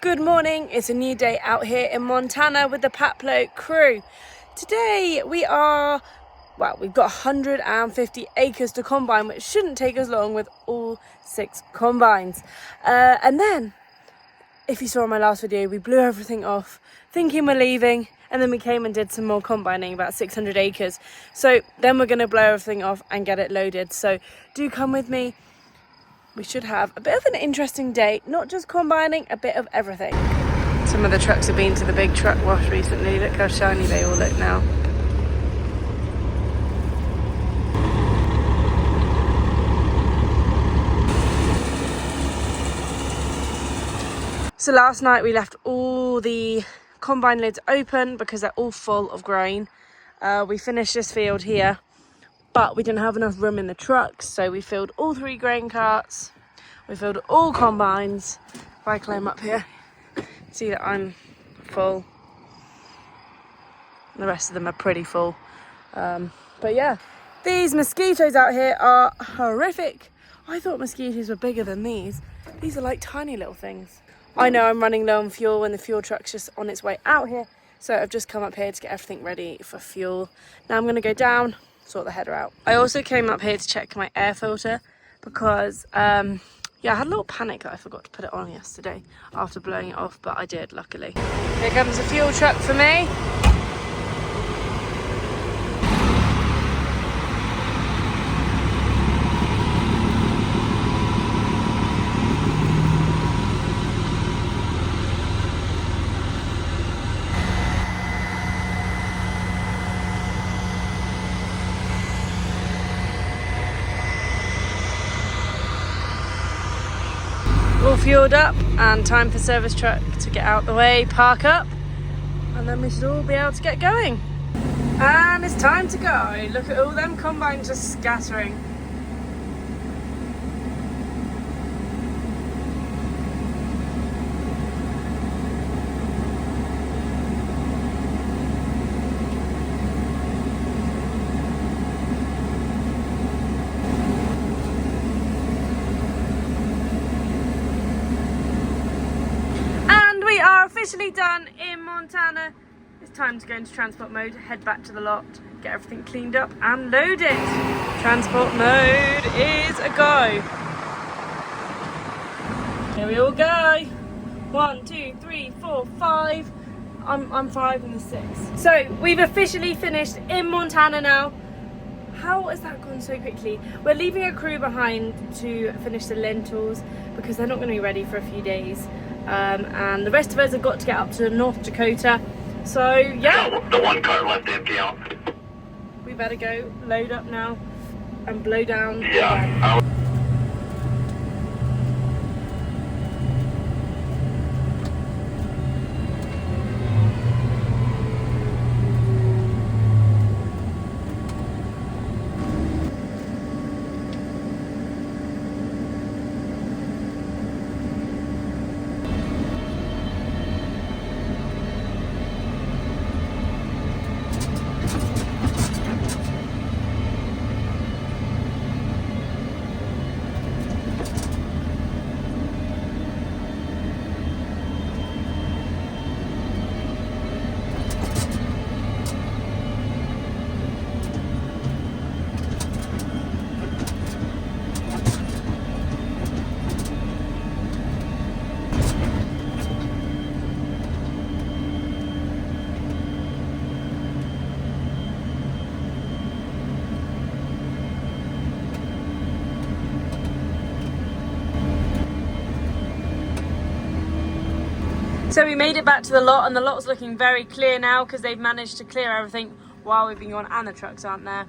Good morning, it's a new day out here in Montana with the Paplow crew. Today we've got 150 acres to combine, which shouldn't take us long with all 6 combines. And then, if you saw in my last video, we blew everything off thinking we're leaving, and then we came and did some more combining, about 600 acres. So then we're going to blow everything off and get it loaded. So do come with me. We should have a bit of an interesting day, not just combining, a bit of everything. Some of the trucks have been to the big truck wash recently. Look how shiny they all look now. So last night we left all the combine lids open because they're all full of grain. We finished this field here, but we didn't have enough room in the trucks, so we filled all 3 grain carts. We filled all combines. If I climb up here, see that I'm full. The rest of them are pretty full. But yeah, these mosquitoes out here are horrific. I thought mosquitoes were bigger than these. These are like tiny little things. I know I'm running low on fuel and the fuel truck's just on its way out here. So I've just come up here to get everything ready for fuel. Now I'm going to go down, sort the header out. I also came up here to check my air filter because I had a little panic that I forgot to put it on yesterday after blowing it off, but I did, luckily. Here comes a fuel truck for me. All fueled up and time for service truck to get out the way, park up, and then we should all be able to get going. And it's time to go. Look at all them combines just scattering. We are officially done in Montana. It's time to go into transport mode, head back to the lot, get everything cleaned up and loaded. Transport mode is a go. Here we all go. 1, 2, 3, 4, 5. I'm 5 in the 6. So we've officially finished in Montana now. How has that gone so quickly? We're leaving a crew behind to finish the lentils because they're not going to be ready for a few days. And the rest of us have got to get up to North Dakota. So yeah, the one car left empty out. We better go load up now and blow down. Yeah. So we made it back to the lot, and the lot's looking very clear now because they've managed to clear everything while we've been gone and the trucks aren't there.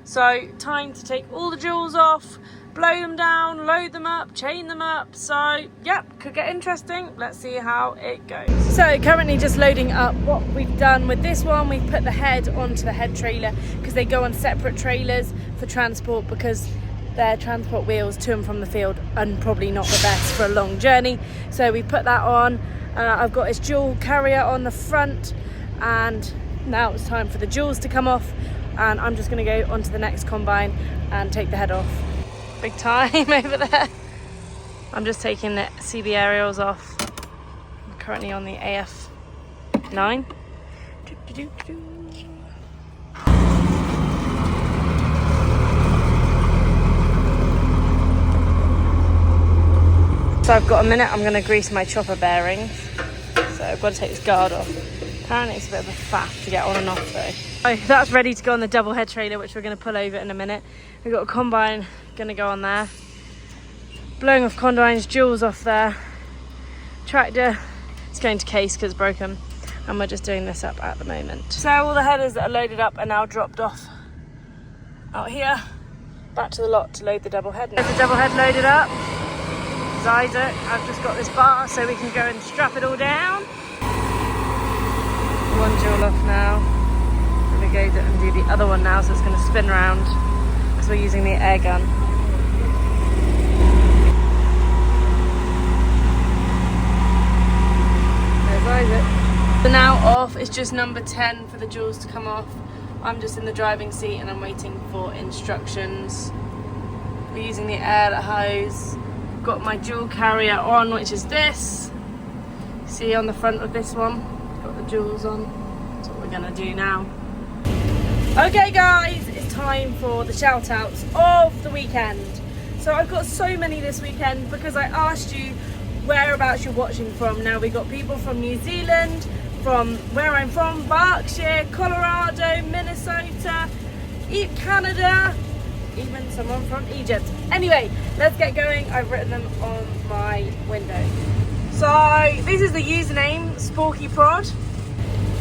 So time to take all the jewels off, blow them down, load them up, chain them up. So yep, could get interesting. Let's see how it goes. So currently just loading up what we've done with this one. We've put the head onto the head trailer because they go on separate trailers for transport because their transport wheels to and from the field are probably not the best for a long journey. So we put that on. I've got his dual carrier on the front, and now it's time for the jewels to come off, and I'm just going to go onto the next combine and take the head off. Big time over there. I'm just taking the CB aerials off. currently on the AF9. So I've got a minute, I'm going to grease my chopper bearings. So I've got to take this guard off. Apparently it's a bit of a faff to get on and off though. Oh, that's ready to go on the double head trailer, which we're going to pull over in a minute. We've got a combine going to go on there. Blowing off condigns, jewels off there. Tractor, it's going to case because it's broken. And we're just doing this up at the moment. So all the headers that are loaded up are now dropped off out here. Back to the lot to load the double head. There's the double head loaded up. Isaac, I've just got this bar so we can go and strap it all down. One jewel off now. I'm going to go and do the other one now, so it's going to spin round because we're using the air gun. There's Isaac. So now off, it's just number 10 for the jewels to come off. I'm just in the driving seat and I'm waiting for instructions. We're using the air hose. Got my dual carrier on, which is this. See on the front of this one, got the jewels on. That's what we're gonna do now. Okay guys, it's time for the shout outs of the weekend. So I've got so many this weekend because I asked you whereabouts you're watching from. Now we got people from New Zealand, from where I'm from, Berkshire, Colorado, Minnesota, Canada, even someone from Egypt. Anyway, let's get going. I've written them on my window. So this is the username, SporkyProd.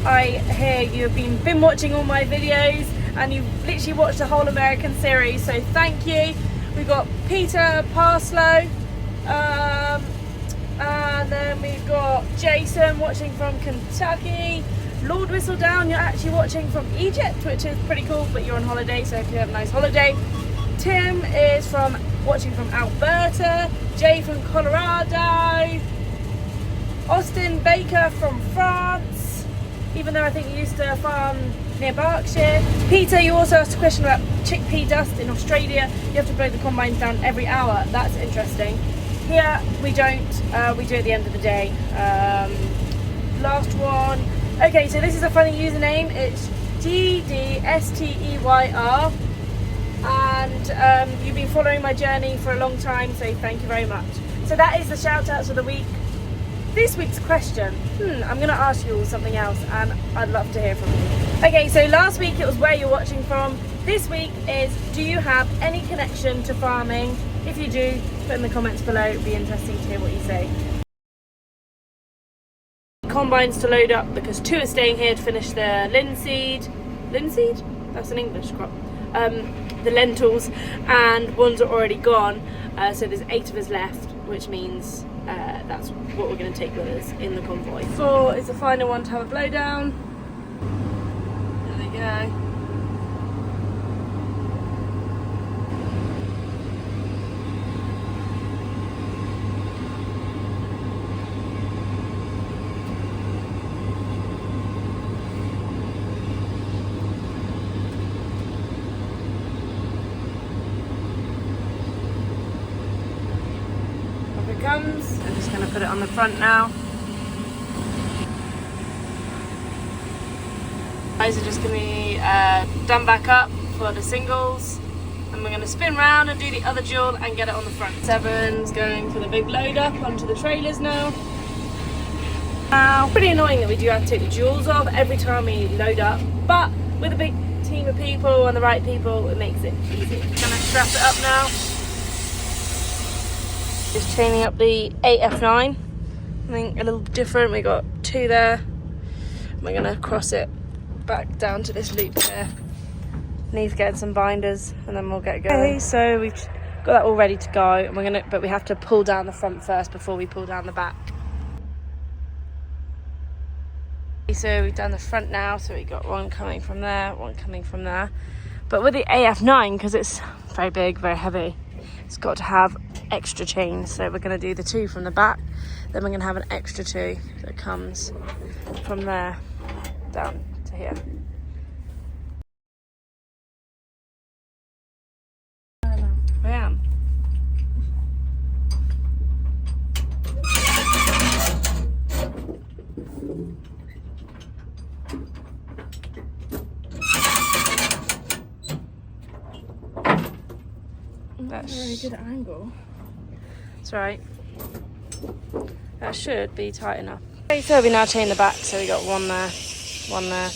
I hear you've been watching all my videos and you've literally watched the whole American series, so thank you. We've got Peter Paplow, and then we've got Jason watching from Kentucky. Lord Whistledown, you're actually watching from Egypt, which is pretty cool, but you're on holiday, so I hope you have a nice holiday. Tim is watching from Alberta. Jay from Colorado. Austin Baker from France, even though I think you used to farm near Berkshire. Peter, you also asked a question about chickpea dust in Australia. You have to blow the combines down every hour. That's interesting. Here we don't, we do it at the end of the day. Last one. Okay, so this is a funny username. It's GDSTEYR, and you've been following my journey for a long time, so thank you very much. So that is the shout outs of the week. This week's question, I'm going to ask you all something else, and I'd love to hear from you. Okay, so last week it was where you're watching from. This week is, do you have any connection to farming? If you do, put in the comments below. It'd be interesting to hear what you say. Combines to load up because 2 are staying here to finish their linseed? That's an English crop. The lentils, and ones are already gone, so there's 8 of us left, which means that's what we're going to take with us in the convoy. 4 is the final one to have a blowdown. There they go. Comes. I'm just going to put it on the front now. Guys are just going to be done back up for the singles, and we're going to spin round and do the other dual and get it on the front. 7's going for the big load up onto the trailers now. Pretty annoying that we do have to take the duals off every time we load up, but with a big team of people and the right people, it makes it easy. I'm going to strap it up now. Just chaining up the AF9, I think a little different. We got 2 there. We're gonna cross it back down to this loop here. Need to get some binders and then we'll get going. Okay, so we've got that all ready to go, and but we have to pull down the front first before we pull down the back. So we've done the front now, so we got one coming from there, one coming from there. But with the AF9, because it's very big, very heavy, it's got to have extra chains, so we're going to do the 2 from the back, then we're going to have an extra 2 that comes from there down to here. I am. That's a very good angle. That's right. That should be tight enough. Okay, so we now chain the back. So we got one there, one there,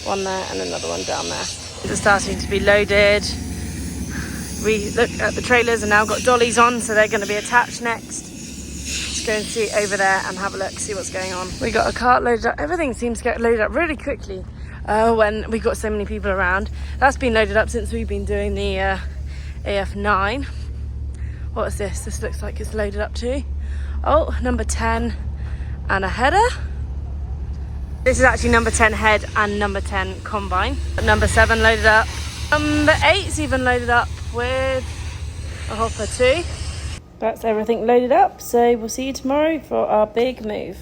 one there, and another one down there. These are starting to be loaded. We look at the trailers and now got dollies on, so they're going to be attached next. Let's go and see over there and have a look, see what's going on. We got a cart loaded up. Everything seems to get loaded up really quickly when we got so many people around. That's been loaded up since we've been doing the AF9. What is this? This looks like it's loaded up too. Oh, number 10 and a header. This is actually number 10 head and number 10 combine. Number 7 loaded up. Number 8's even loaded up with a hopper too. That's everything loaded up, so we'll see you tomorrow for our big move.